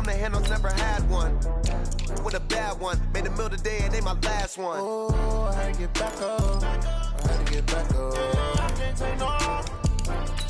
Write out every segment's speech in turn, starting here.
Some the handles never had one. With a bad one. Made a meal today and they my last one. Oh, I had to get back up. I had to get back up. I can't take no.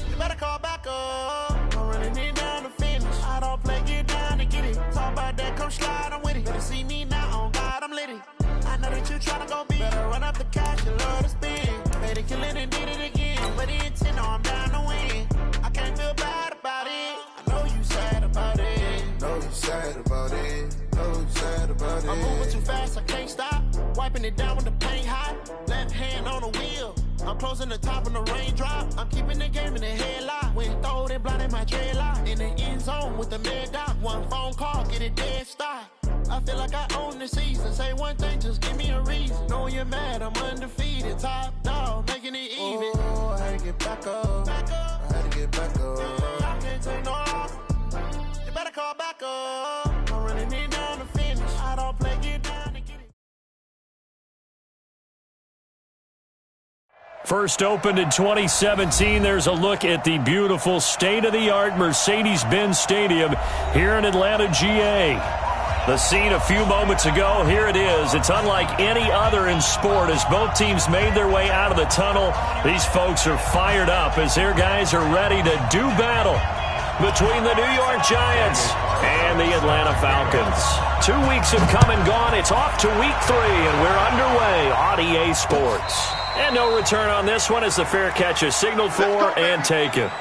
You better call back up. I'm running it down to finish. I don't play, get down to get it. Talk about that, come slide, I'm with it. Better see me now, on God, I'm litty. I know that you tryna go be. Better run up the cash, you love to spend. Made it, kill it, and did it again. But the intent, no, I'm down to win. I can't feel bad about it. I know you sad about it. Know you sad about it. Know you sad about it. I'm moving too fast, I can't stop. Wiping it down with the paint hot. Left hand on the wheel. I'm closing the top on the raindrop. I'm keeping the game in the headlock. When throwed and blinded my dreadlock. In the end zone with the mid dot. One phone call, get it dead stop. I feel like I own the season. Say one thing, just give me a reason. Knowing you're mad, I'm undefeated. Top dog, making it even. Oh, I had to get back up. I had to get back up. I can't take no. You better call back up. I'm running it down to finish. I don't play, get down to get it. First opened in 2017, there's a look at the beautiful state-of-the-art Mercedes-Benz Stadium here in Atlanta, GA. The scene a few moments ago, here it is. It's unlike any other in sport as both teams made their way out of the tunnel. These folks are fired up as their guys are ready to do battle between the New York Giants and the Atlanta Falcons. 2 weeks have come and gone. It's off to week 3, and we're underway on EA Sports. And no return on this one as the fair catch is signaled for and taken.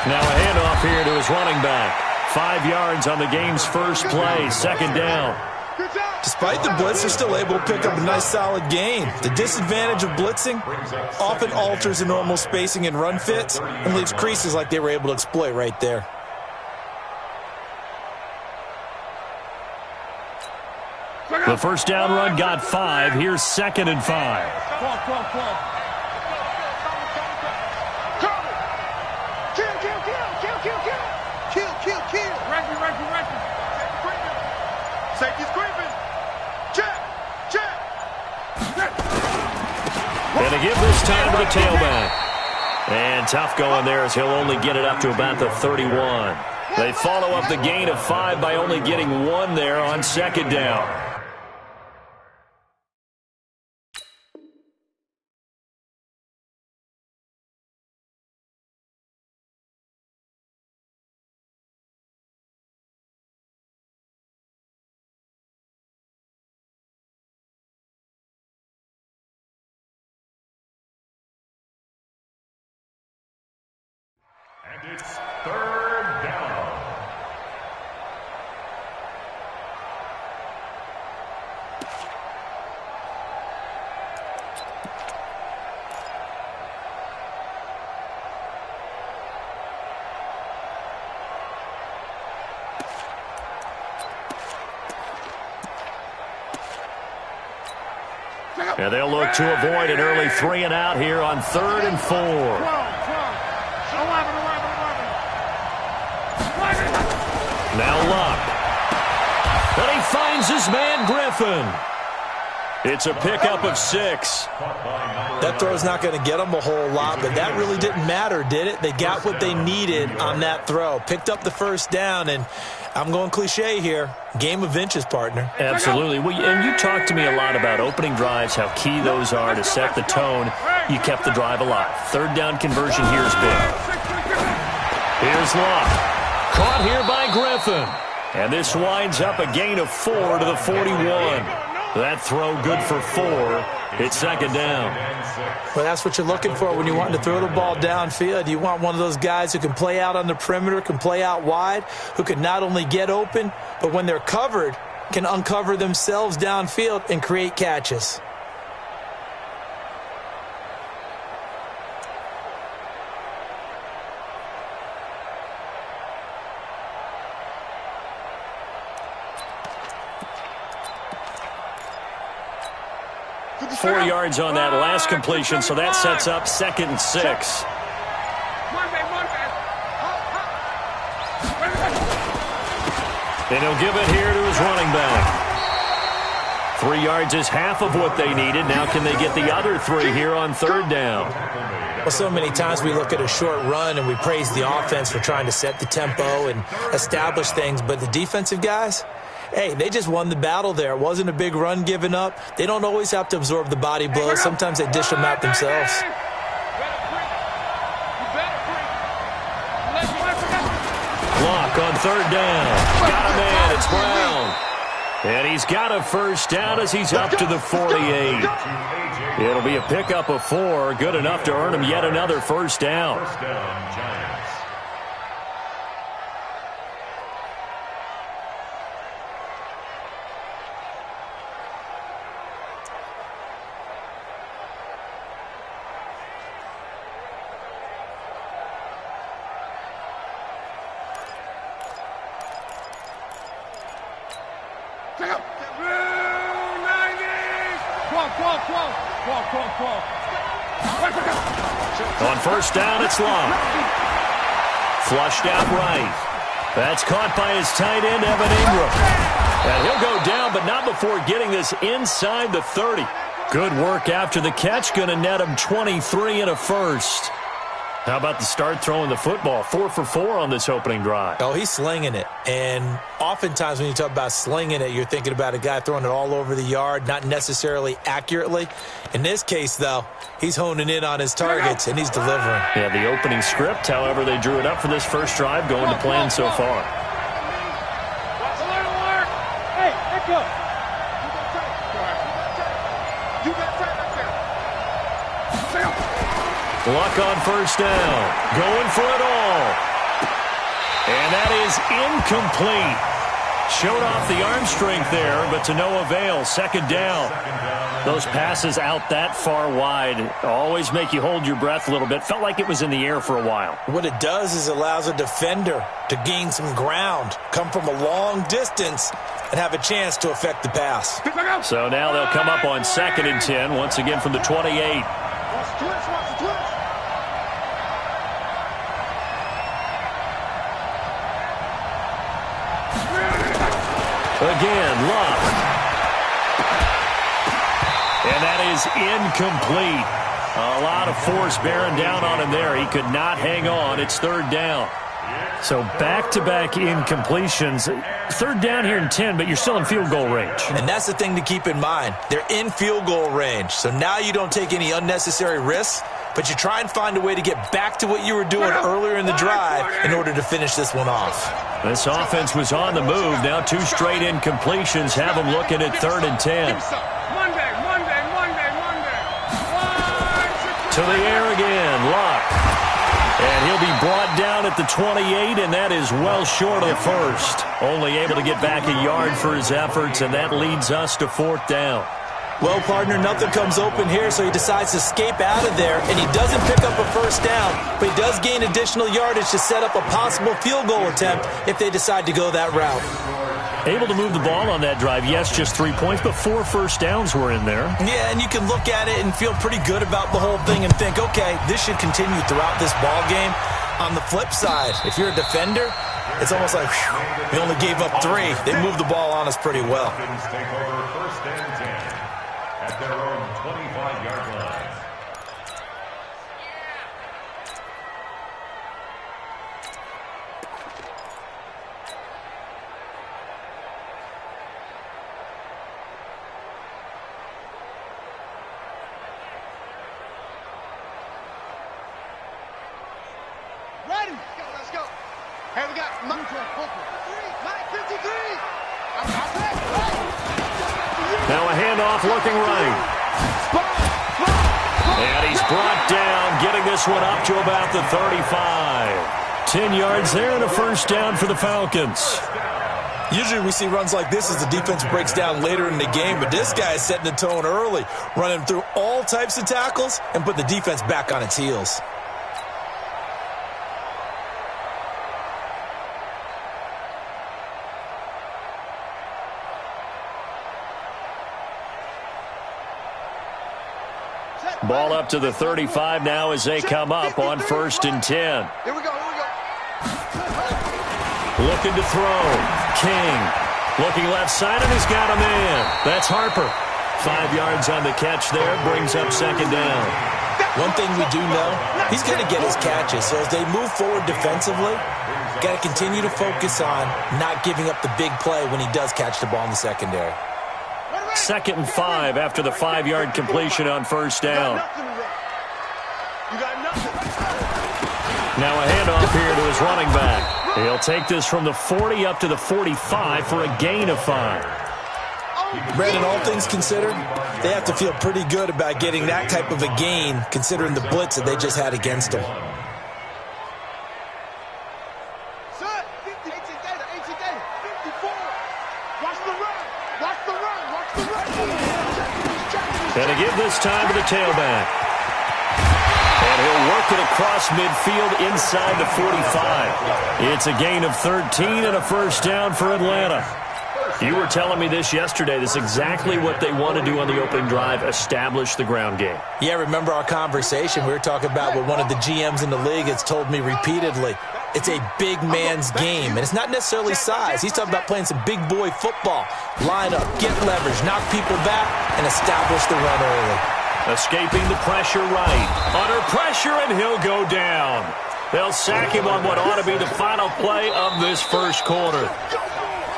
Now a handoff here to his running back. 5 yards on the game's first play, second down. Despite the blitz, they're still able to pick up a nice solid gain. The disadvantage of blitzing often alters the normal spacing and run fits and leaves creases like they were able to exploit right there. The first down run got 5. Here's 2nd and 5. And a give this time to the tailback. And tough going there as he'll only get it up to about the 31. They follow up the gain of 5 by only getting 1 there on second down. And it's 3rd down. And they'll look to avoid an early 3 and out here on 3rd and 4. Now Luck. And he finds his man Griffin. It's a pickup of 6. That throw's not going to get them a whole lot, but that really didn't matter, did it? They got what they needed on that throw. Picked up the first down, and I'm going cliche here. Game of inches, partner. Absolutely. Well, and you talked to me a lot about opening drives, how key those are to set the tone. You kept the drive alive. 3rd down conversion here is big. Here's Luck. Caught here by Griffin. And this winds up a gain of 4 to the 41. That throw good for 4. It's 2nd down. Well, that's what you're looking for when you want to throw the ball downfield. You want one of those guys who can play out on the perimeter, can play out wide, who can not only get open, but when they're covered, can uncover themselves downfield and create catches. 4 yards on that last completion, so that sets up 2nd and 6. And he'll give it here to his running back. 3 yards is half of what they needed. Now can they get the other 3 here on 3rd down? Well, so many times we look at a short run and we praise the offense for trying to set the tempo and establish things, but the defensive guys, hey, they just won the battle there. It wasn't a big run given up. They don't always have to absorb the body blows. Sometimes they dish them out themselves. Clock on 3rd down. Got a man. It's Brown. And he's got a 1st down as he's up to the 48. It'll be a pickup of 4. Good enough to earn him yet another 1st down. First down, Giants. On 1st down, it's long. Flushed out right. That's caught by his tight end, Evan Ingram. And he'll go down, but not before getting this inside the 30. Good work after the catch. Going to net him 23 and a 1st. How about the start throwing the football? 4 for 4 on this opening drive. Oh, he's slinging it. And oftentimes when you talk about slinging it, you're thinking about a guy throwing it all over the yard, not necessarily accurately. In this case, though, he's honing in on his targets, and he's delivering. Yeah, the opening script, however, they drew it up for this first drive, going to plan so far. Hey, let's go. Luck on 1st down. Going for it all. And that is incomplete. Showed off the arm strength there, but to no avail. 2nd down. Those passes out that far wide always make you hold your breath a little bit. Felt like it was in the air for a while. What it does is allows a defender to gain some ground, come from a long distance, and have a chance to affect the pass. So now they'll come up on 2nd and 10, once again from the 28. Again, Luck. And that is incomplete. A lot of force bearing down on him there. He could not hang on. It's 3rd down. So back-to-back incompletions. 3rd down here in 10, but you're still in field goal range. And that's the thing to keep in mind. They're in field goal range. So now you don't take any unnecessary risks, but you try and find a way to get back to what you were doing earlier in the drive in order to finish this one off. This offense was on the move. Now 2 straight incompletions have them looking at 3rd and 10. Monday. To the air again, Luck. And he'll be brought down at the 28, and that is well short of the 1st. Only able to get back a yard for his efforts, and that leads us to 4th down. Well, partner, nothing comes open here, so he decides to escape out of there, and he doesn't pick up a 1st down, but he does gain additional yardage to set up a possible field goal attempt if they decide to go that route. Able to move the ball on that drive. Yes, just 3 points, but 4 first downs were in there. Yeah, and you can look at it and feel pretty good about the whole thing and think, okay, this should continue throughout this ball game. On the flip side, if you're a defender, it's almost like, whew, we only gave up 3. They moved the ball on us pretty well. Take over 1st and 10 at their own 25-yard line. Ready? Let's go. Hey, we got Mike 53. Now a handoff looking right. And he's brought down, getting this one up to about the 35. 10 yards there and a 1st down for the Falcons. Usually we see runs like this as the defense breaks down later in the game, but this guy is setting the tone early, running through all types of tackles and put the defense back on its heels. Ball up to the 35 now as they come up on 1st and 10. Here we go. Looking to throw. King. Looking left side, and he's got a man. That's Harper. 5 yards on the catch there. Brings up 2nd down. One thing we do know, he's going to get his catches. So as they move forward defensively, got to continue to focus on not giving up the big play when he does catch the ball in the secondary. 2nd and 5 after the 5-yard completion on 1st down. Now a handoff here to his running back. He'll take this from the 40 up to the 45 for a gain of 5. Brandon, all things considered, they have to feel pretty good about getting that type of a gain considering the blitz that they just had against them. And to give this time to the tailback. And he'll work it across midfield inside the 45. It's a gain of 13 and a 1st down for Atlanta. You were telling me this yesterday. This is exactly what they want to do on the opening drive, establish the ground game. Yeah, remember our conversation. We were talking about what one of the GMs in the league has told me repeatedly. It's a big man's game, and it's not necessarily size. He's talking about playing some big boy football. Line up, get leverage, knock people back, and establish the run early. Escaping the pressure right. Under pressure, and he'll go down. They'll sack him on what ought to be the final play of this 1st quarter.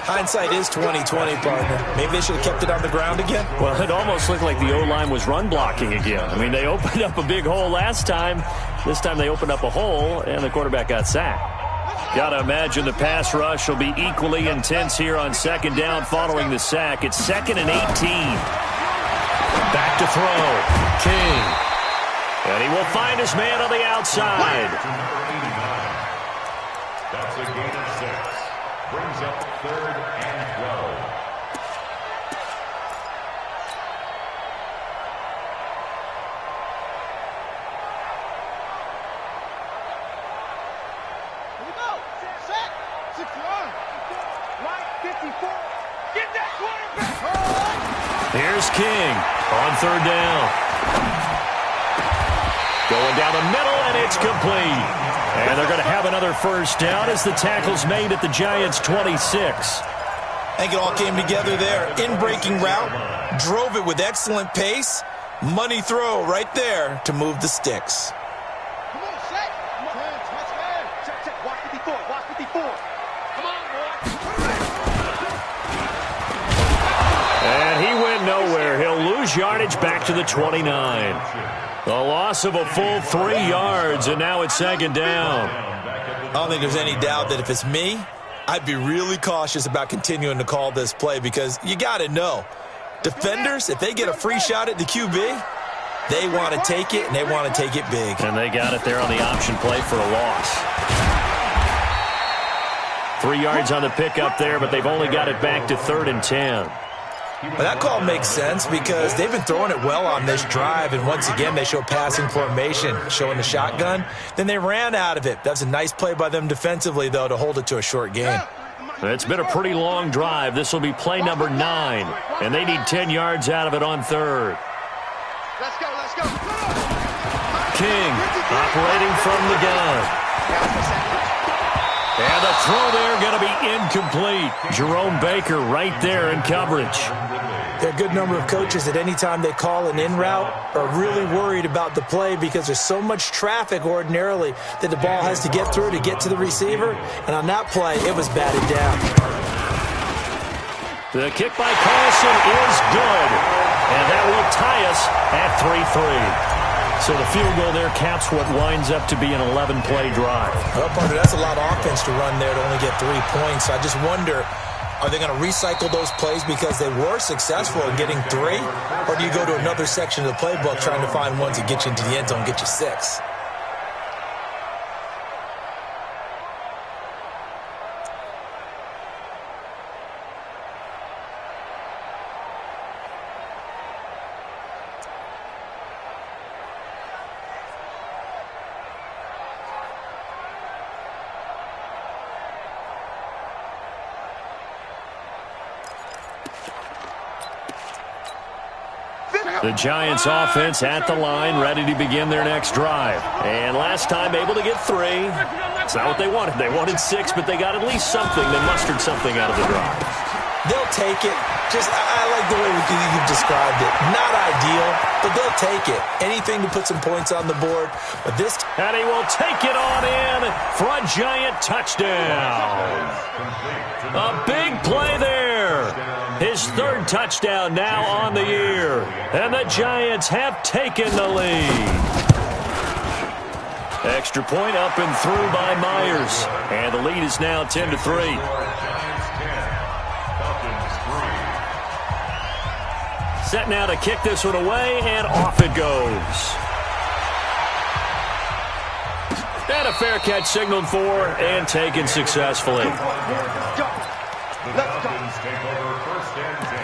Hindsight is 20/20, partner. Maybe they should have kept it on the ground again. Well, it almost looked like the O-line was run blocking again. I mean, they opened up a big hole last time. This time they opened up a hole, and the quarterback got sacked. Got to imagine the pass rush will be equally intense here on 2nd down following the sack. It's 2nd and 18. Back to throw. King. And he will find his man on the outside. That's a gain of 6. Brings up 3rd and 12. Here we go. Set. 6-1. Right 54. Get that quarterback. Here's King on 3rd down. Going down the middle, and it's complete. And they're going to have another 1st down as the tackle's made at the Giants' 26. I think it all came together there. In-breaking route, drove it with excellent pace. Money throw right there to move the sticks. Come on, set. Come on. Check. Watch 54. Watch 54. Come on, boy. And he went nowhere. He'll lose yardage back to the 29. A loss of a full 3 yards, and now it's 2nd down. I don't think there's any doubt that if it's me, I'd be really cautious about continuing to call this play because you got to know, defenders, if they get a free shot at the QB, they want to take it, and they want to take it big. And they got it there on the option play for a loss. 3 yards on the pickup there, but they've only got it back to 3rd and 10. Well, that call makes sense because they've been throwing it well on this drive, and once again, they show passing formation, showing the shotgun. Then they ran out of it. That was a nice play by them defensively, though, to hold it to a short gain. It's been a pretty long drive. This will be play number 9, and they need 10 yards out of it on 3rd. Let's go. King operating from the gun. And the throw there going to be incomplete. Jerome Baker right there in coverage. There are a good number of coaches that any time they call an in route are really worried about the play because there's so much traffic ordinarily that the ball has to get through to get to the receiver. And on that play, it was batted down. The kick by Carlson is good. And that will tie us at 3-3. So the field goal there caps what winds up to be an 11-play drive. Well, partner, that's a lot of offense to run there to only get 3 points. So I just wonder, are they going to recycle those plays because they were successful in getting 3? Or do you go to another section of the playbook trying to find ones that get you into the end zone and get you 6? The Giants offense at the line, ready to begin their next drive. And last time able to get 3. It's not what they wanted. They wanted 6, but they got at least something. They mustered something out of the drive. They'll take it. I like the way you've described it. Not ideal, but they'll take it. Anything to put some points on the board. But this and he will take it on in for a Giant touchdown. A big play there. His 3rd touchdown now on the year. And the Giants have taken the lead. Extra point up and through by Myers. And the lead is now 10-3. Set now to kick this one away, and off it goes. And a fair catch signaled for and taken successfully. The Falcons take over 1st and 10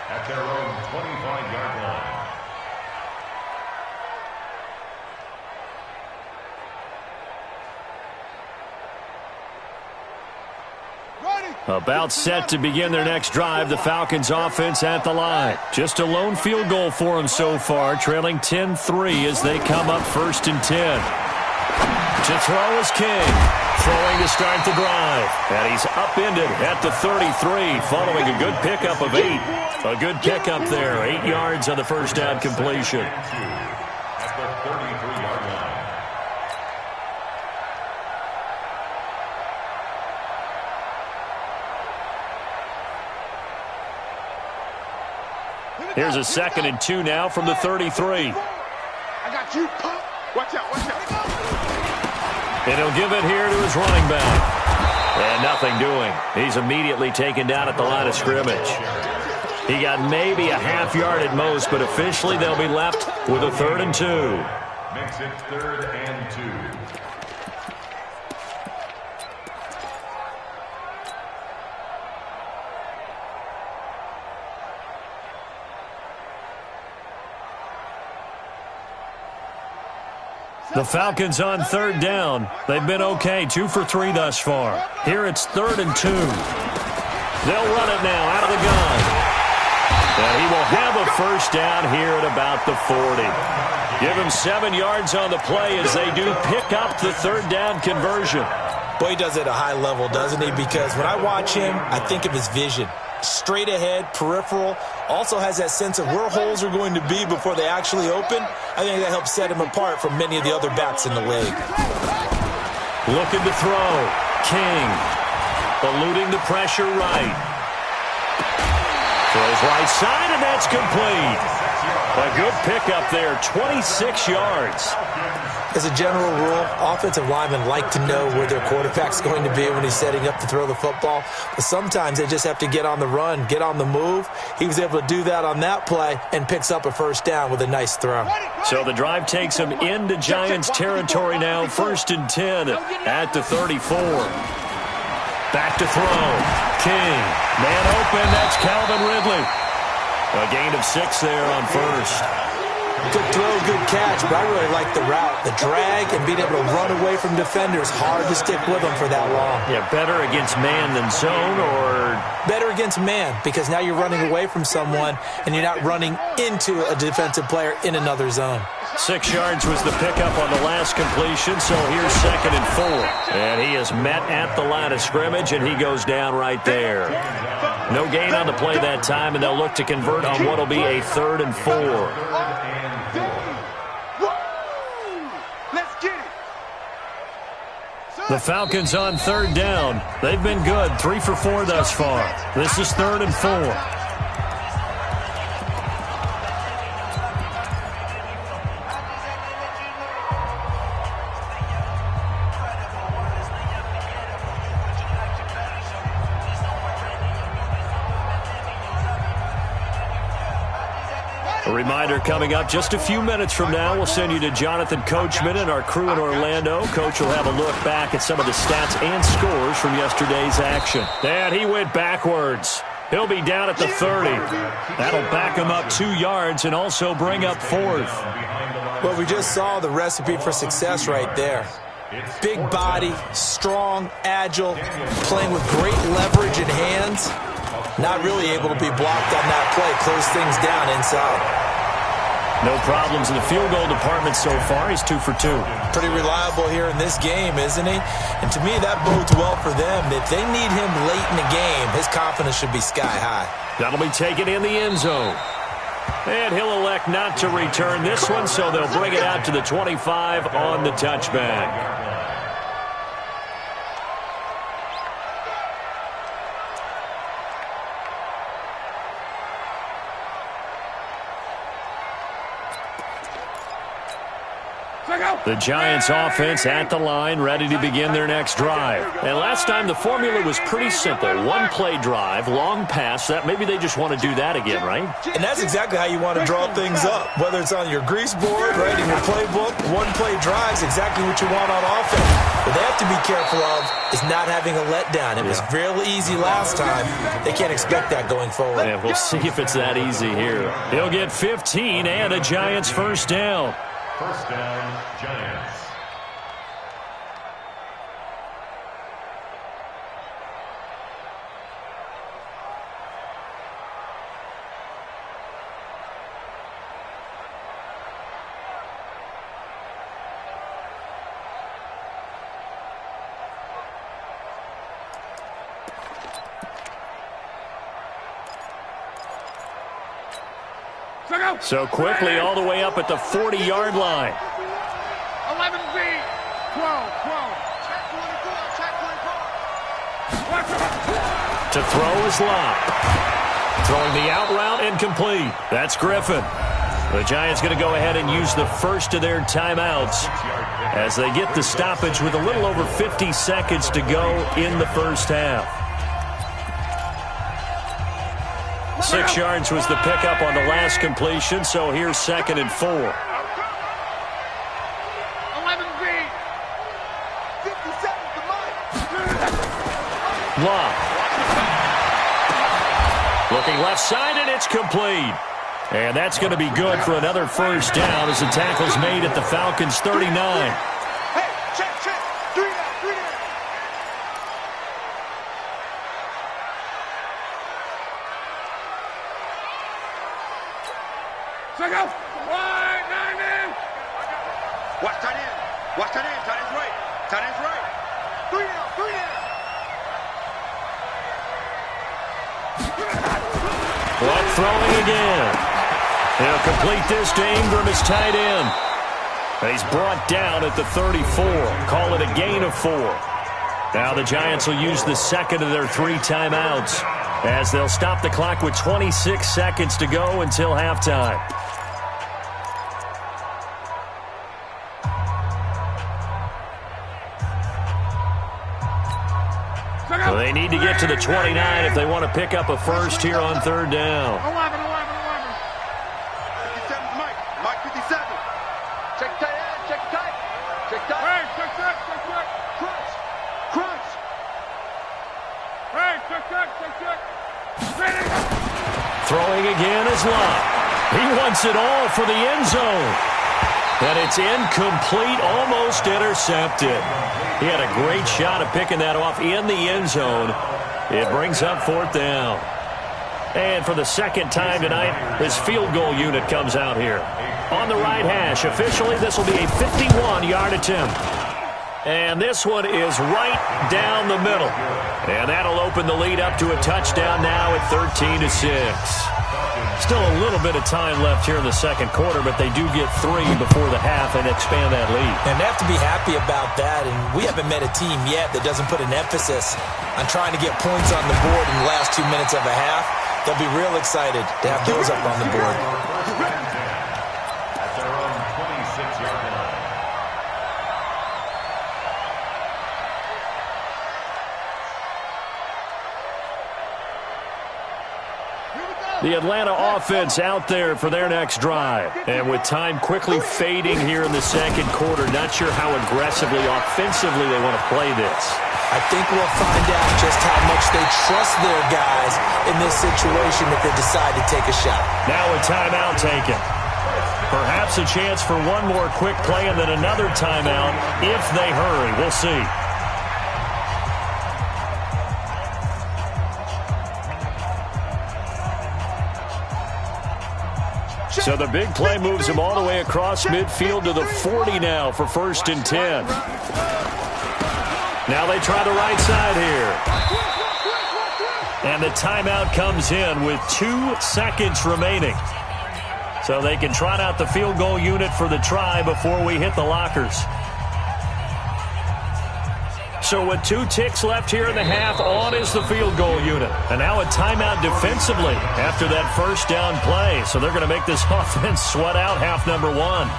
at their own 25-yard line. About set to begin their next drive, the Falcons offense at the line. Just a lone field goal for them so far, trailing 10-3 as they come up 1st and 10. To throw is King, throwing to start the drive. And he's upended at the 33, following a good pickup of 8. A good pickup there, 8 yards on the first down completion. At the 33-yard line. Here's a 2nd and 2 now from the 33. I got you. Watch out, watch out. And he'll give it here to his running back. And nothing doing. He's immediately taken down at the line of scrimmage. He got maybe a half yard at most, but officially they'll be left with a 3rd and 2. Makes it 3rd and 2. The Falcons on 3rd down. They've been okay, 2 for 3 thus far. Here it's 3rd and 2. They'll run it now out of the gun. And he will have a first down here at about the 40. Give him 7 yards on the play as they do pick up the 3rd down conversion. Boy, he does it at a high level, doesn't he? Because when I watch him, I think of his vision. Straight ahead, peripheral, also has that sense of where holes are going to be before they actually open. I think that helps set him apart from many of the other backs in the league. Looking to throw. King. Eluding the pressure right. Throws right side, and that's complete. A good pickup there, 26 yards. As a general rule, offensive linemen like to know where their quarterback's going to be when he's setting up to throw the football. But sometimes they just have to get on the run, get on the move. He was able to do that on that play and picks up a first down with a nice throw. So the drive takes him into Giants territory now, 1st and 10 at the 34. Back to throw. King. Man open, that's Calvin Ridley. A gain of 6 there on 1st. Good throw, good catch, but I really like the route. The drag and being able to run away from defenders, hard to stick with them for that long. Yeah, better against man than zone, or? Better against man, because now you're running away from someone and you're not running into a defensive player in another zone. 6 yards was the pickup on the last completion, so here's 2nd and 4. And he is met at the line of scrimmage, and he goes down right there. No gain on the play that time, and they'll look to convert on what will be a 3rd and 4. The Falcons on 3rd down. They've been good, 3 for 4 thus far. This is 3rd and 4. A reminder coming up just a few minutes from now, we'll send you to Jonathan Coachman and our crew in Orlando. Coach will have a look back at some of the stats and scores from yesterday's action. And he went backwards. He'll be down at the 30. That'll back him up 2 yards and also bring up 4th. Well, we just saw the recipe for success right there. Big body, strong, agile, playing with great leverage in hands. Not really able to be blocked on that play, close things down inside. No problems in the field goal department so far. He's 2 for 2. Pretty reliable here in this game, isn't he? And to me, that bodes well for them. If they need him late in the game, his confidence should be sky high. That'll be taken in the end zone. And he'll elect not to return this one, so they'll bring it out to the 25 on the touchback. The Giants offense at the line, ready to begin their next drive. And last time the formula was pretty simple. One play drive, long pass. That maybe they just want to do that again, right? And that's exactly how you want to draw things up. Whether it's on your grease board, right, in your playbook, one play drive is exactly what you want on offense. What they have to be careful of is not having a letdown. It was real easy last time. They can't expect that going forward. Yeah, we'll see if it's that easy here. He'll get 15 and a Giants first down. First down, Giants. So quickly all the way up at the 40-yard line. 11B, 12. Check 24. To throw is Locke. Throwing the out route incomplete. That's Griffin. The Giants going to go ahead and use the first of their timeouts as they get the stoppage with a little over 50 seconds to go in the first half. 6 yards was the pickup on the last completion, so here's 2nd and 4. 11B, 57 to Mike. Locke. Looking left side, and it's complete. And that's going to be good for another first down as the tackle's made at the Falcons' 39. Hey, check. 3 down. Check out. Wide, 9 in. Watch tight end. Tight end's right. 3 down. Locke throwing again. He'll complete this to Ingram as tight end. He's brought down at the 34. Call it a gain of 4. Now the Giants will use the second of their 3 timeouts as they'll stop the clock with 26 seconds to go until halftime. So they need to get to the 29 if they want to pick up a first here on 3rd down. 11. 57's Mike 57. Check tight. Hey, check. Crunch. Hey, check. Ready. Throwing again is Locke. He wants it all for the end zone. And it's incomplete, almost intercepted. He had a great shot at picking that off in the end zone. It brings up 4th down. And for the second time tonight, his field goal unit comes out here. On the right hash, officially this will be a 51-yard attempt. And this one is right down the middle. And that'll open the lead up to a touchdown now at 13-6. Still a little bit of time left here in the second quarter, but they do get 3 before the half and expand that lead. And they have to be happy about that, and we haven't met a team yet that doesn't put an emphasis on trying to get points on the board in the last 2 minutes of a half. They'll be real excited to have those up on the board. At their own 26-yard line. The Atlanta offense out there for their next drive. And with time quickly fading here in the second quarter, not sure how aggressively, offensively they want to play this. I think we'll find out just how much they trust their guys in this situation if they decide to take a shot. Now a timeout taken. Perhaps a chance for one more quick play and then another timeout if they hurry. We'll see. So the big play moves him all the way across midfield to the 40 now for 1st and 10. Now they try the right side here. And the timeout comes in with 2 seconds remaining. So they can trot out the field goal unit for the try before we hit the lockers. So with 2 ticks left here in the half, on is the field goal unit. And now a timeout defensively after that first down play. So they're going to make this offense sweat out half number 1.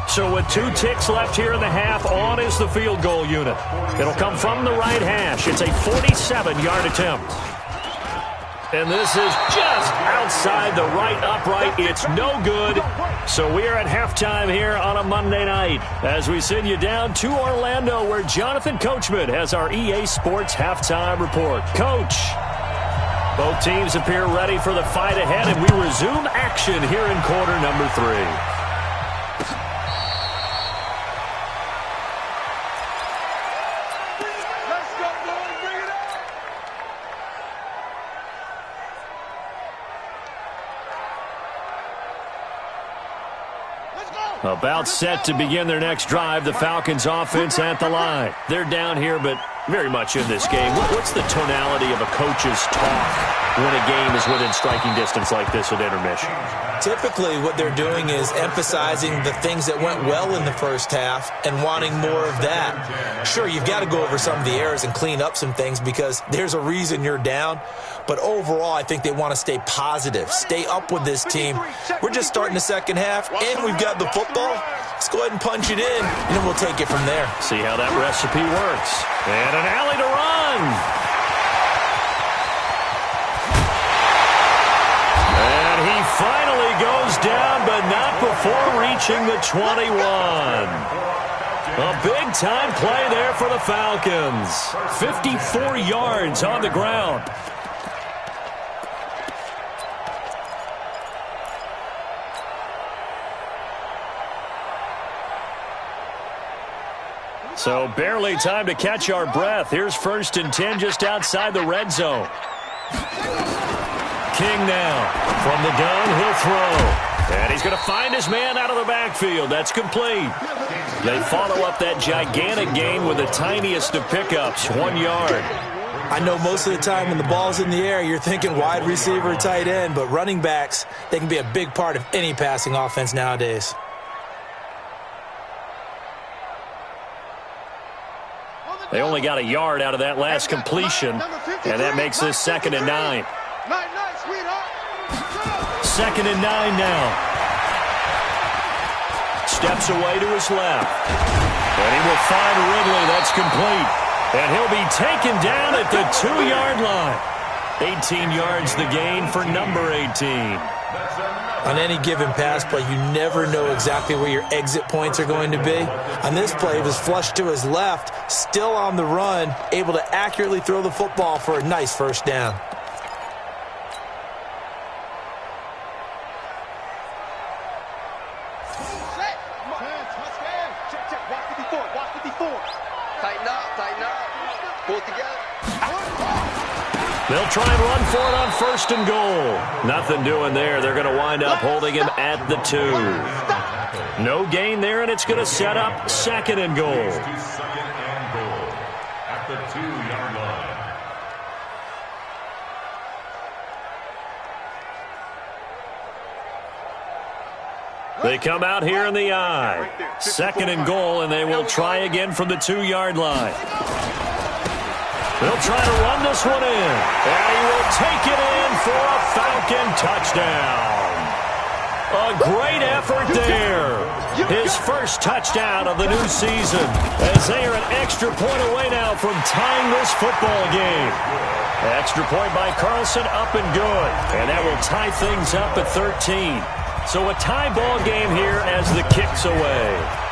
So with 2 ticks left here in the half, on is the field goal unit. It'll come from the right hash. It's a 47-yard attempt. And this is just outside the right upright. It's no good. So we are at halftime here on a Monday night as we send you down to Orlando where Jonathan Coachman has our EA Sports halftime report. Coach, both teams appear ready for the fight ahead, and we resume action here in quarter number 3. About set to begin their next drive, the Falcons offense at the line. They're down here, but very much in this game. What's the tonality of a coach's talk when a game is within striking distance like this at intermission? Typically, what they're doing is emphasizing the things that went well in the first half and wanting more of that. Sure, you've got to go over some of the errors and clean up some things because there's a reason you're down. But overall, I think they want to stay positive, stay up with this team. We're just starting the second half, and we've got the football. Let's go ahead and punch it in, and then we'll take it from there. See how that recipe works. And an alley to run. And he finally goes down, but not before reaching the 21. A big-time play there for the Falcons. 54 yards on the ground. So barely time to catch our breath. Here's 1st and 10 just outside the red zone. King now from the gun. He'll throw. And he's going to find his man out of the backfield. That's complete. They follow up that gigantic gain with the tiniest of pickups, 1 yard. I know most of the time when the ball's in the air, you're thinking wide receiver, tight end, but running backs, they can be a big part of any passing offense nowadays. They only got a yard out of that last completion, and that makes this 2nd and 9. 2nd and 9 now. Steps away to his left. And he will find Ridley. That's complete. And he'll be taken down at the 2-yard line. 18 yards the gain for number 18. On any given pass play, you never know exactly where your exit points are going to be. On this play, it was flushed to his left, still on the run, able to accurately throw the football for a nice first down. They'll try and run for it on 1st and goal. Nothing doing there. They're going to wind up holding him at the 2. No gain there, and it's going to set up 2nd and goal. At the 2-yard line. They come out here in the I. 2nd and goal, and they will try again from the 2-yard line. They'll try to run this one in. And he will take it in for a Falcon touchdown. A great effort there. His first touchdown of the new season as they are an extra point away now from tying this football game. Extra point by Carlson, up and good. And that will tie things up at 13. So a tie ball game here as the kick's away.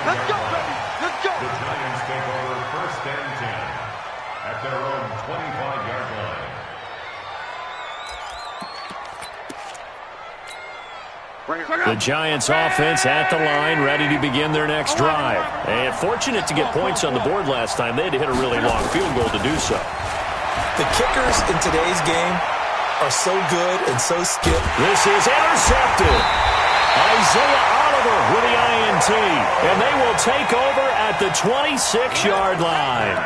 Let's go, baby. Let's go. The Giants take over 1st and 10 at their own 25-yard line. The Giants offense at the line, ready to begin their next drive. And fortunate to get points on the board last time. They had to hit a really long field goal to do so. The kickers in today's game are so good and so skilled. This is intercepted. Isaiah Oliver with the INT. And they will take over at the 26-yard line.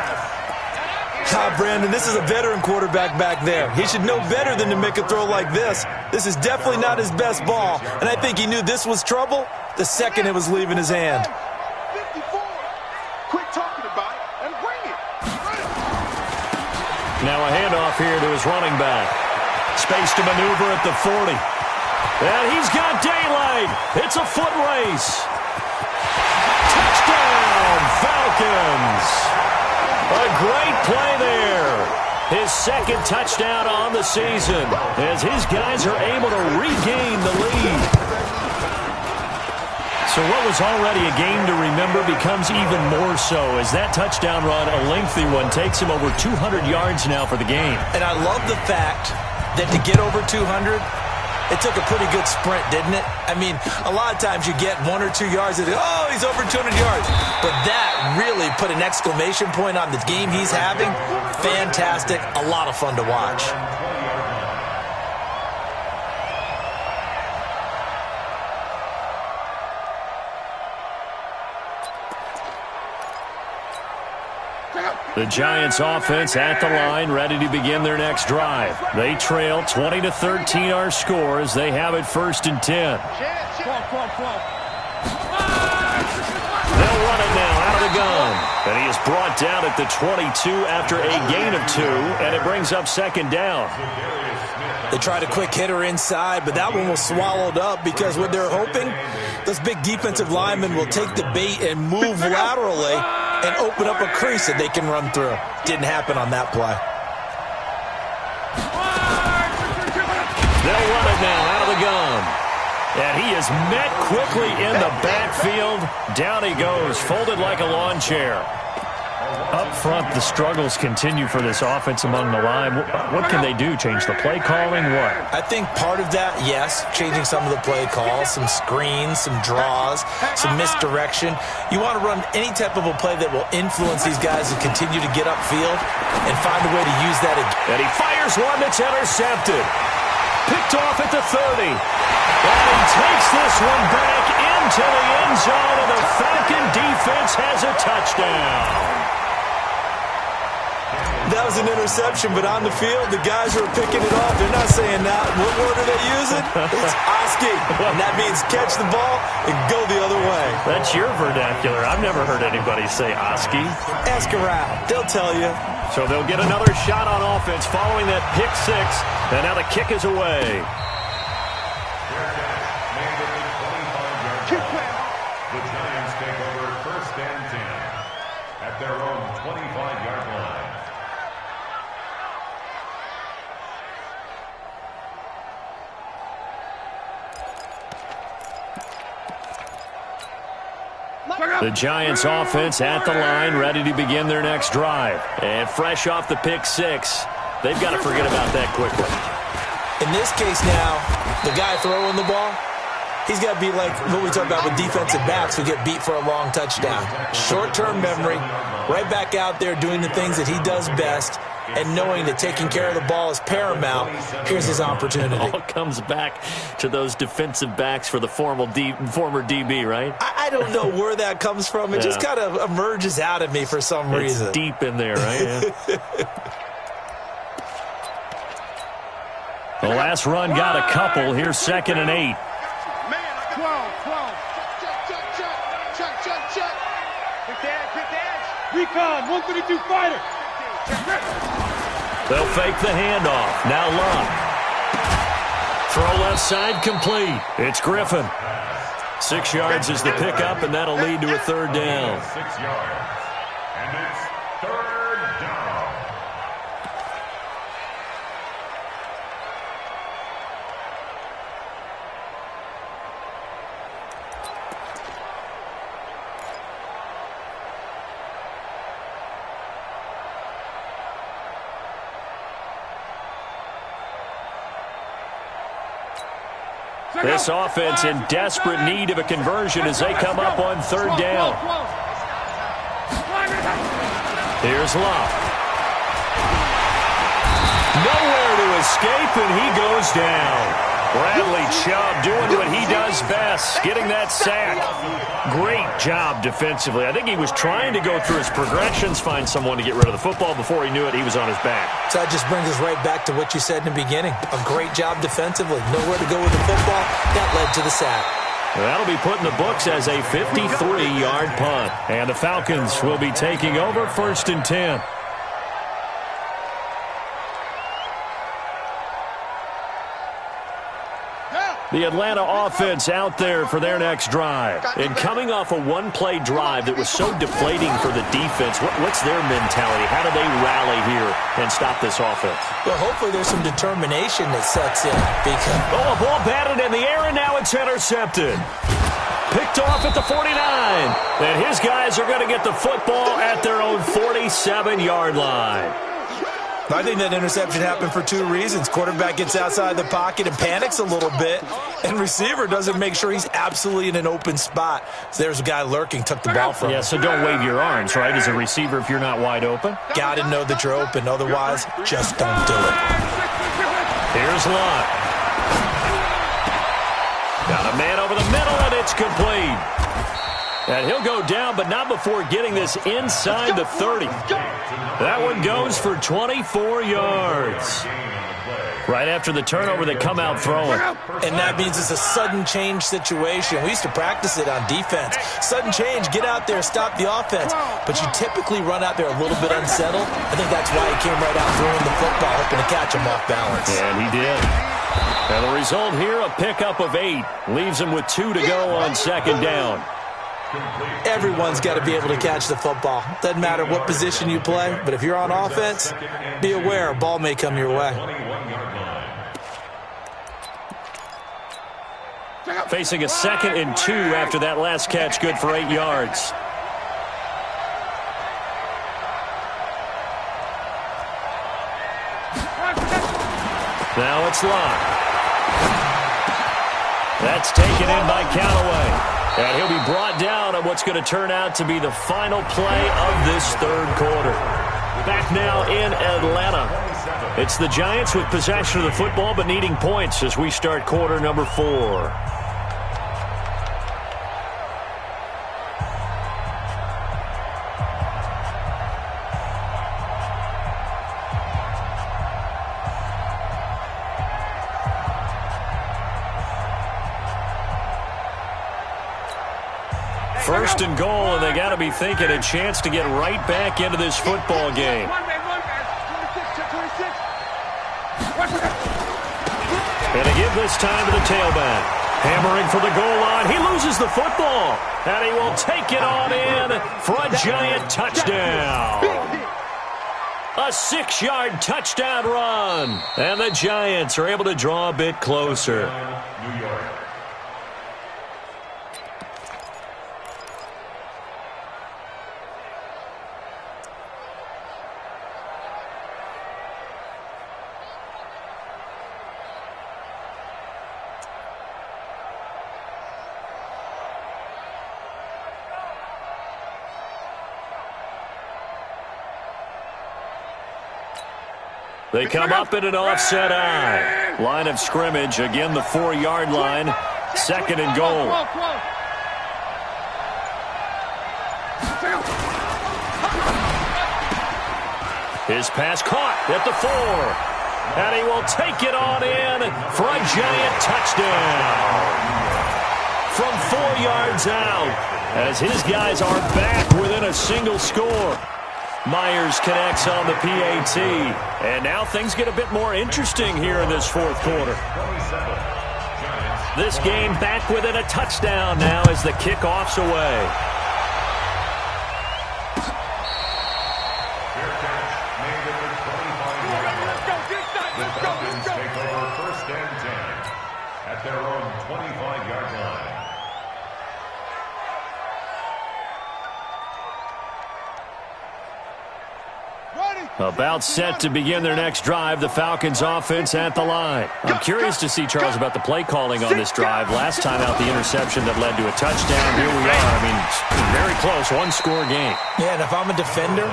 Brandon, this is a veteran quarterback back there. He should know better than to make a throw like this. This is definitely not his best ball, and I think he knew this was trouble the second it was leaving his hand. 54. Quit talking about it and bring it. Now a handoff here to his running back. Space to maneuver at the 40. And he's got daylight. It's a foot race. Touchdown, Falcons. A great play there. His second touchdown on the season as his guys are able to regain the lead. So what was already a game to remember becomes even more so as that touchdown run, a lengthy one, takes him over 200 yards now for the game. And I love the fact that to get over 200, it took a pretty good sprint, didn't it? I mean, a lot of times you get 1 or 2 yards and oh, he's over 200 yards. But that really put an exclamation point on the game he's having. Fantastic. A lot of fun to watch. The Giants offense at the line, ready to begin their next drive. They trail 20-13 our score as they have it 1st and 10. They'll run it now out of the gun. And he is brought down at the 22 after a gain of 2, and it brings up 2nd down. They tried a quick hitter inside, but that one was swallowed up because what they're hoping, those big defensive linemen will take the bait and move laterally and open up a crease that they can run through. Didn't happen on that play. They'll run it now out of the gun. And he is met quickly in the backfield. Down he goes, folded like a lawn chair. Up front, the struggles continue for this offense among the line. What can they do? Change the play calling? What? I think part of that, yes, changing some of the play calls, some screens, some draws, some misdirection. You want to run any type of a play that will influence these guys to continue to get upfield and find a way to use that again. And he fires one that's intercepted. Picked off at the 30. And he takes this one back into the end zone, and the Falcon defense has a touchdown. That was an interception, but on the field, the guys who are picking it off, they're not saying that. What word are they using? It's Oski, and that means catch the ball and go the other way. That's your vernacular. I've never heard anybody say Oski. Ask around. They'll tell you. So they'll get another shot on offense following that pick 6, and now the kick is away. The Giants take over 1st and 10 at their own 25-yard line. The Giants offense at the line, ready to begin their next drive. And fresh off the pick 6, they've got to forget about that quickly. In this case now, the guy throwing the ball, he's got to be like what we talk about with defensive backs who get beat for a long touchdown. Short-term memory, right back out there doing the things that he does best, and knowing that taking care of the ball is paramount. Here's his opportunity. It all comes back to those defensive backs for the former DB, right? I don't know where that comes from. It just kind of emerges out of me for some reason. It's deep in there, right? The last run got a couple. Here's 2nd and 8. 12. Check. Pick the edge. Recon, 132 fighter. They'll fake the handoff. Now Luck. Throw left side complete. It's Griffin. 6 yards is the pickup, and that'll lead to a 3rd down. 6 yards. And it's 3rd down. This offense in desperate need of a conversion as they come up on third down. Here's Love. Nowhere to escape, and he goes down. Bradley Chubb doing what he does best, getting that sack. Great job defensively. I think he was trying to go through his progressions, find someone to get rid of the football. Before he knew it, he was on his back. So that just brings us right back to what you said in the beginning. A great job defensively. Nowhere to go with the football. That led to the sack. That'll be put in the books as a 53-yard punt. And the Falcons will be taking over 1st and 10. The Atlanta offense out there for their next drive. And coming off a one-play drive that was so deflating for the defense, what's their mentality? How do they rally here and stop this offense? Well, hopefully there's some determination that sets in. A ball batted in the air, and now it's intercepted. Picked off at the 49. And his guys are going to get the football at their own 47-yard line. I think that interception happened for two reasons. Quarterback gets outside the pocket and panics a little bit, and receiver doesn't make sure he's absolutely in an open spot. So there's a guy lurking, took the ball from him. Yeah, so don't wave your arms, right, as a receiver if you're not wide open? Got to know that you're open. Otherwise, just don't do it. Here's Lott. Got a man over the middle, and it's complete. And he'll go down, but not before getting this inside the 30. That one goes for 24 yards. Right after the turnover, they come out throwing. And that means it's a sudden change situation. We used to practice it on defense. Sudden change, get out there, stop the offense. But you typically run out there a little bit unsettled. I think that's why he came right out throwing the football, hoping to catch him off balance. And he did. And the result here, a pickup of 8. Leaves him with 2 to go on 2nd down. Everyone's got to be able to catch the football. Doesn't matter what position you play, but if you're on offense, be aware a ball may come your way. Facing a 2nd and 2 after that last catch, good for 8 yards. Now it's Lott. That's taken in by Callaway. And he'll be brought down on what's going to turn out to be the final play of this 3rd quarter. Back now in Atlanta. It's the Giants with possession of the football but needing points as we start quarter number 4. First and goal, and they got to be thinking a chance to get right back into this football game. And to give this time to the tailback. Hammering for the goal line. He loses the football, and he will take it on in for a Giant touchdown. A 6-yard touchdown run, and the Giants are able to draw a bit closer. New York. They come up at an offset eye. Line of scrimmage, again the 4-yard line. 2nd and goal. His pass caught at the 4. And he will take it on in for a Giant touchdown. From 4 yards out, as his guys are back within a single score. Myers connects on the PAT. And now things get a bit more interesting here in this 4th quarter. This game back within a touchdown now as the kickoff's away. The Falcons take over 1st and 10 at their own 25-yard line. Ready? About set to begin their next drive, the Falcons offense at the line. I'm curious to see, Charles, about the play calling on this drive. Last time out, the interception that led to a touchdown. Here we are. I mean, very close, one-score game. Yeah, and if I'm a defender,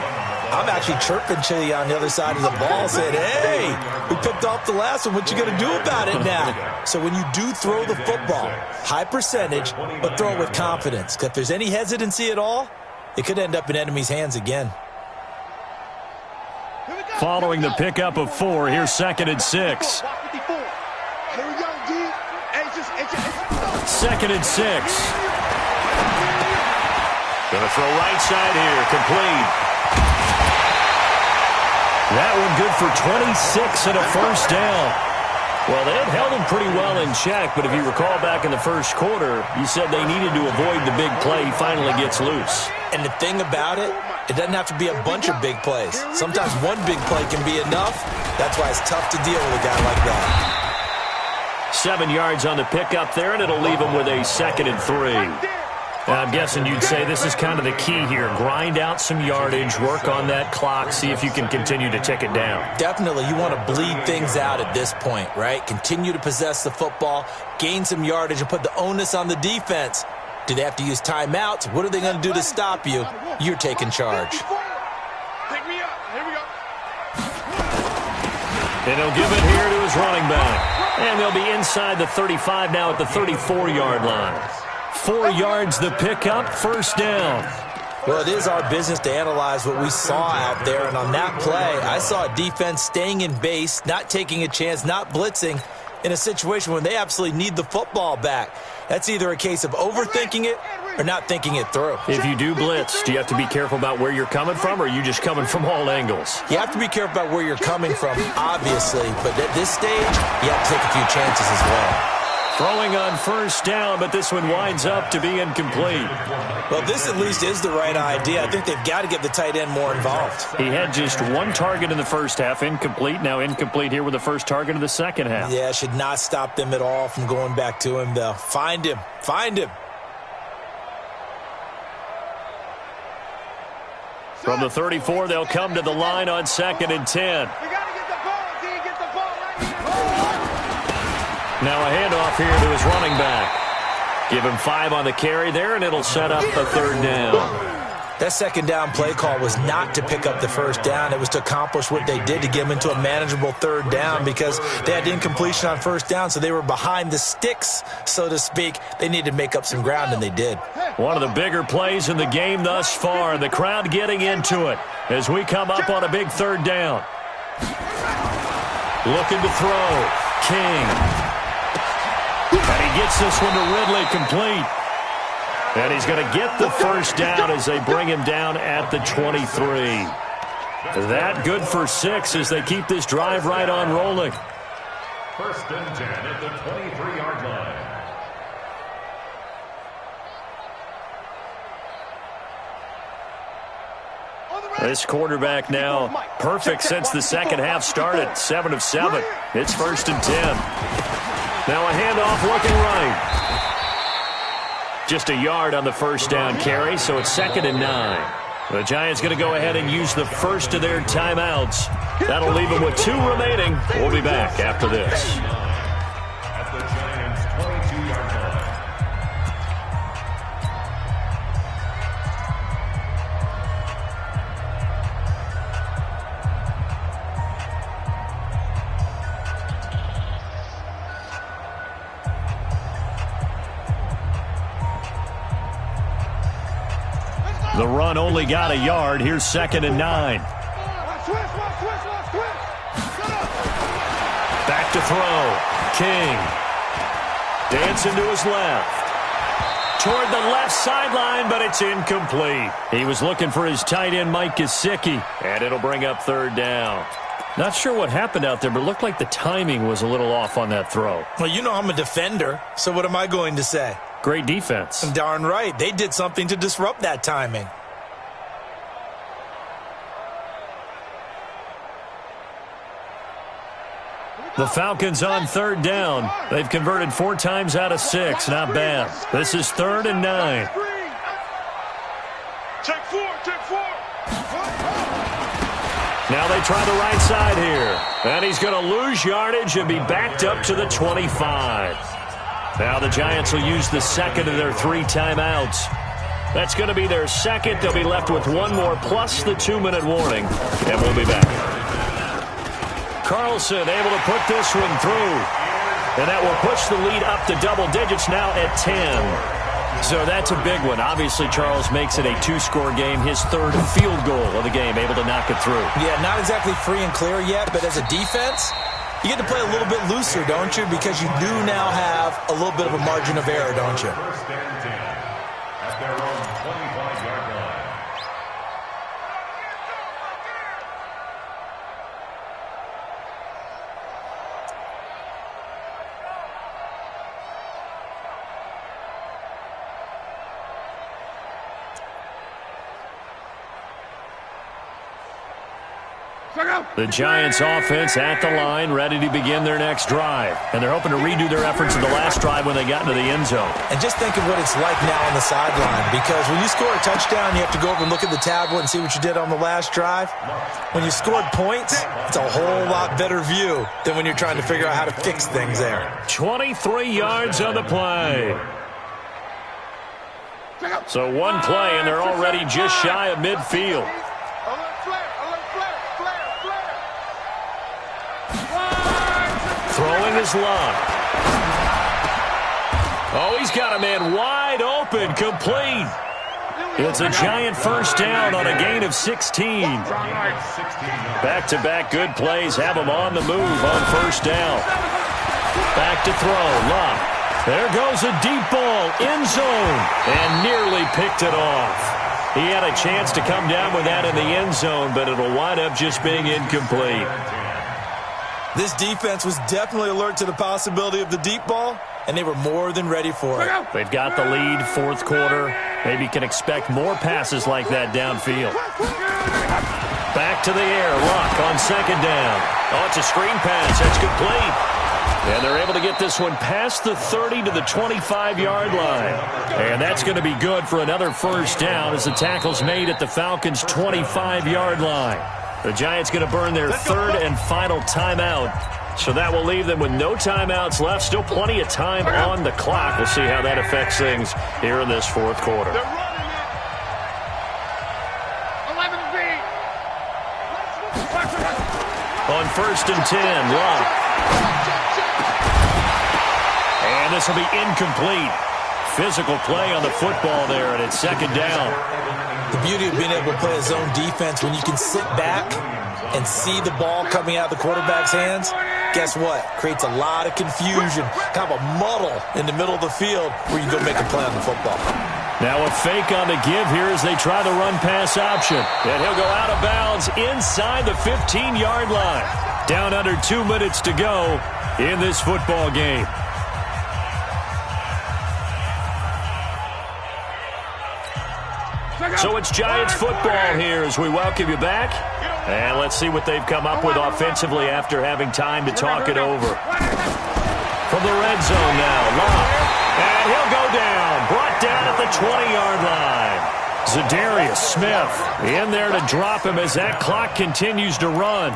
I'm actually chirping to you on the other side of the ball saying, hey, we picked off the last one. What you going to do about it now? So when you do throw the football, high percentage, but throw it with confidence. Because if there's any hesitancy at all, it could end up in enemy's hands again. Following the pickup of 4, here's 2nd and 6. 2nd and 6. Going to throw right side here, complete. That one good for 26 and a first down. Well, they had held him pretty well in check, but if you recall back in the first quarter, you said they needed to avoid the big play. He finally gets loose. And the thing about it, it doesn't have to be a bunch of big plays. Sometimes one big play can be enough. That's why it's tough to deal with a guy like that. 7 yards on the pickup there, and it'll leave him with a 2nd and 3. I'm guessing you'd say this is kind of the key here. Grind out some yardage, work on that clock, see if you can continue to tick it down. Definitely. You want to bleed things out at this point, right? Continue to possess the football, gain some yardage, and put the onus on the defense. Do they have to use timeouts? What are they going to do to stop you? You're taking charge. Pick me up. Here we go. And he'll give it here to his running back. And they'll be inside the 35 now at the 34-yard line. 4 yards the pickup, first down. Well, it is our business to analyze what we saw out there. And on that play, I saw a defense staying in base, not taking a chance, not blitzing in a situation when they absolutely need the football back. That's either a case of overthinking it or not thinking it through. If you do blitz, do you have to be careful about where you're coming from, or are you just coming from all angles? You have to be careful about where you're coming from, obviously. But at this stage, you have to take a few chances as well. Throwing on first down, but this one winds up to be incomplete. Well, this at least is the right idea. I think they've got to get the tight end more involved. He had just 1 target in the first half, incomplete. Now incomplete here with the first target of the second half. Yeah, should not stop them at all from going back to him, though. Find him. Find him. From the 34, they'll come to the line on 2nd and 10. Now a handoff here to his running back. Give him 5 on the carry there, and it'll set up a 3rd down. That 2nd down play call was not to pick up the first down. It was to accomplish what they did to get them into a manageable 3rd down because they had incompletion on first down, so they were behind the sticks, so to speak. They needed to make up some ground, and they did. One of the bigger plays in the game thus far. The crowd getting into it as we come up on a big 3rd down. Looking to throw. King. And he gets this one to Ridley, complete. And he's going to get the first down as they bring him down at the 23. That good for 6 as they keep this drive right on rolling. 1st and 10 at the 23-yard line. This quarterback now perfect since the second half started. 7 of 7. It's 1st and 10. Now a handoff looking right. Just a yard on the first down carry, so it's 2nd and 9. The Giants going to go ahead and use the first of their timeouts. That'll leave them with 2 remaining. We'll be back after this. At the Giants' 22-yard line. The run only got a yard. Here's 2nd and 9. Back to throw. King. Dancing to his left. Toward the left sideline, but it's incomplete. He was looking for his tight end, Mike Gesicki, and it'll bring up 3rd down. Not sure what happened out there, but it looked like the timing was a little off on that throw. Well, you know I'm a defender, so what am I going to say? Great defense. Darn right. They did something to disrupt that timing. The Falcons on 3rd down. They've converted 4 times out of 6. Not bad. This is 3rd and 9. Check 4. Now they try the right side here. And he's going to lose yardage and be backed up to the 25. Now the Giants will use the second of their 3 timeouts. That's going to be their second. They'll be left with one more plus the 2-minute warning. And we'll be back. Carlson able to put this one through. And that will push the lead up to double digits now at 10. So that's a big one. Obviously, Charles makes it a 2-score game. His 3rd field goal of the game, able to knock it through. Yeah, not exactly free and clear yet, but as a defense, you get to play a little bit looser, don't you? Because you do now have a little bit of a margin of error, don't you? First and 10 at their own 25-yard line. The Giants offense at the line, ready to begin their next drive. And they're hoping to redo their efforts in the last drive when they got into the end zone. And just think of what it's like now on the sideline, because when you score a touchdown, you have to go over and look at the tablet and see what you did on the last drive. When you scored points, it's a whole lot better view than when you're trying to figure out how to fix things there. 23 yards on the play. So one play, and they're already just shy of midfield. Throwing his Love. Oh, he's got a man wide open, complete. It's a Giant first down on a gain of 16. Back-to-back good plays have him on the move on first down. Back to throw, Love. There goes a deep ball, end zone, and nearly picked it off. He had a chance to come down with that in the end zone, but it'll wind up just being incomplete. This defense was definitely alert to the possibility of the deep ball, and they were more than ready for it. They've got the lead, fourth quarter. Maybe can expect more passes like that downfield. Back to the air, Luck on second down. Oh, it's a screen pass. That's complete. And they're able to get this one past the 30 to the 25-yard line. And that's going to be good for another first down as the tackle's made at the Falcons' 25-yard line. The Giants going to burn their 3rd and final timeout. So that will leave them with no timeouts left. Still plenty of time on the clock. We'll see how that affects things here in this fourth quarter. On 1st and 10, Love. And this will be incomplete. Physical play on the football there, and it's second down. The beauty of being able to play a zone defense, when you can sit back and see the ball coming out of the quarterback's hands, guess what? Creates a lot of confusion, kind of a muddle in the middle of the field where you go make a play on the football. Now a fake on the give here as they try the run-pass option. And he'll go out of bounds inside the 15-yard line. Down under 2 minutes to go in this football game. So it's Giants football here as we welcome you back. And let's see what they've come up with offensively after having time to talk it over. From the red zone now, Love. And he'll go down. Brought down at the 20-yard line. Zadarius Smith in there to drop him as that clock continues to run.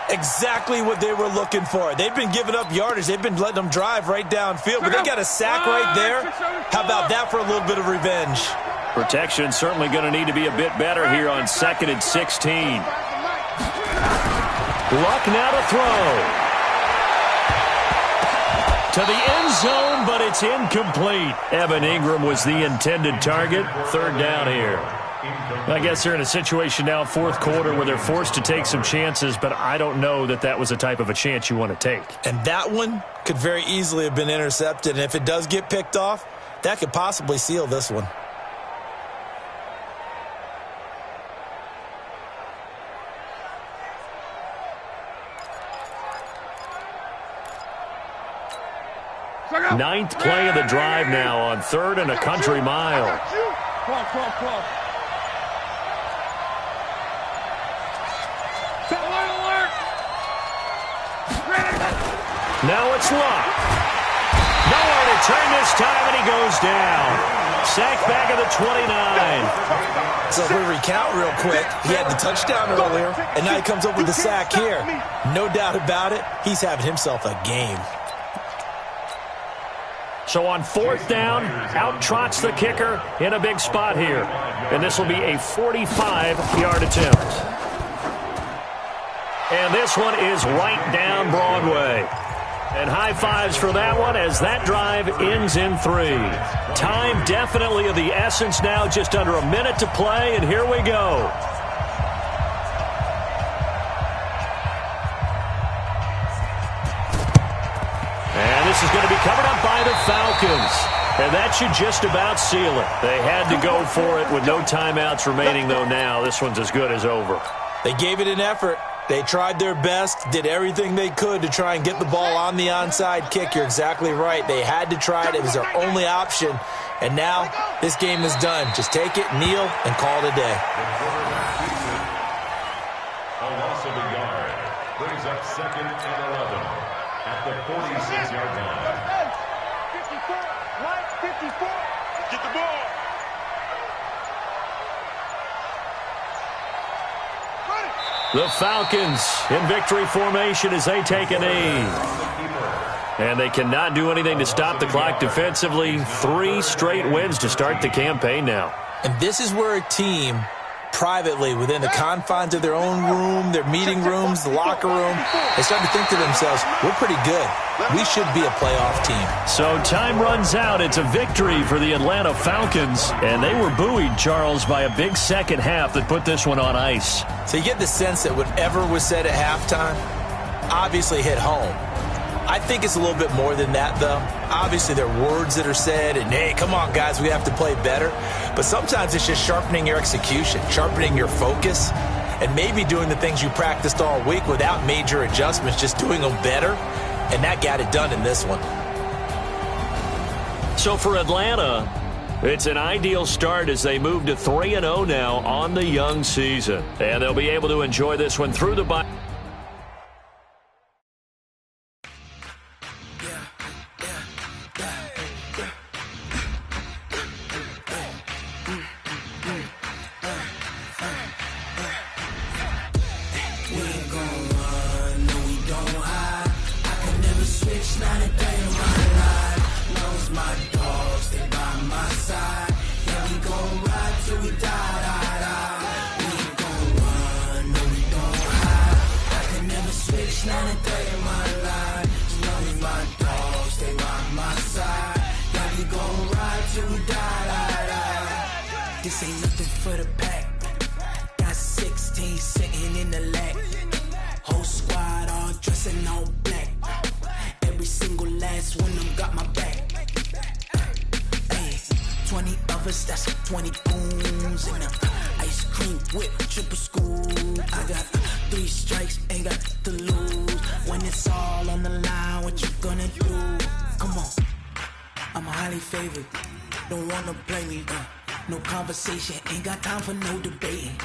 Exactly what they were looking for. They've been giving up yardage. They've been letting them drive right downfield, but they got a sack right there. How about that for a little bit of revenge? Protection certainly going to need to be a bit better here on 2nd and 16. Luck now to throw. To the end zone, but it's incomplete. Evan Ingram was the intended target. 3rd down here. I guess they're in a situation now, fourth quarter, where they're forced to take some chances, but I don't know that that was the type of a chance you want to take. And that one could very easily have been intercepted, and if it does get picked off, that could possibly seal this one. Ninth play of the drive now on 3rd and a country mile. Now it's Luck. Nowhere to turn this time, and he goes down. Sacked back at the 29. So if we recount real quick, he had the touchdown earlier, and now he comes up with the sack here. No doubt about it, he's having himself a game. So on 4th down, out trots the kicker in a big spot here. And this will be a 45-yard attempt. And this one is right down Broadway. And high fives for that one as that drive ends in 3. Time definitely of the essence now, just under a minute to play, and here we go. And this is going to be covered up by the Falcons. And that should just about seal it. They had to go for it with no timeouts remaining, though now. This one's as good as over. They gave it an effort. They tried their best, did everything they could to try and get the ball on the onside kick. You're exactly right. They had to try it. It was their only option. And now this game is done. Just take it, kneel, and call it a day. A loss of a yard brings up 2nd and 11 at the 46-yard line. 54, line 54. Get the ball. The Falcons in victory formation as they take a knee. And they cannot do anything to stop the clock defensively. 3 straight wins to start the campaign now. And this is where a team, privately, within the confines of their own room, their meeting rooms, the locker room, they start to think to themselves, we're pretty good. We should be a playoff team. So time runs out. It's a victory for the Atlanta Falcons. And they were buoyed, Charles, by a big second half that put this one on ice. So you get the sense that whatever was said at halftime obviously hit home. I think it's a little bit more than that, though. Obviously, there are words that are said, and, hey, come on, guys, we have to play better. But sometimes it's just sharpening your execution, sharpening your focus, and maybe doing the things you practiced all week without major adjustments, just doing them better. And that got it done in this one. So for Atlanta, it's an ideal start as they move to 3-0 now on the young season. And they'll be able to enjoy this one through the bye. This ain't nothing for the pack. Got 16 sitting in the lap. Whole squad all dressing all black. Every single last one of them got my back. Hey, 20 of us, that's 20 goons in the ice cream whip, triple scoop. I got 3 strikes, ain't got to lose. When it's all on the line, what you gonna do? Come on, I'm highly favored. Don't wanna play me, no conversation, ain't got time for no debating.